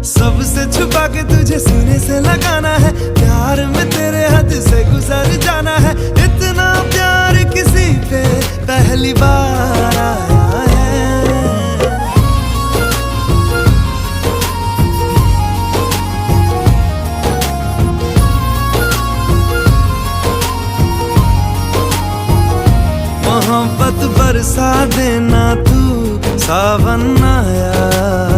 सबसे छुपा के तुझे सीने से लगाना है, प्यार में तेरे हद से गुजर जाना है। इतना प्यार किसी पे पहली बार आया है। मोहब्बत बरसा देना तू सावन आया।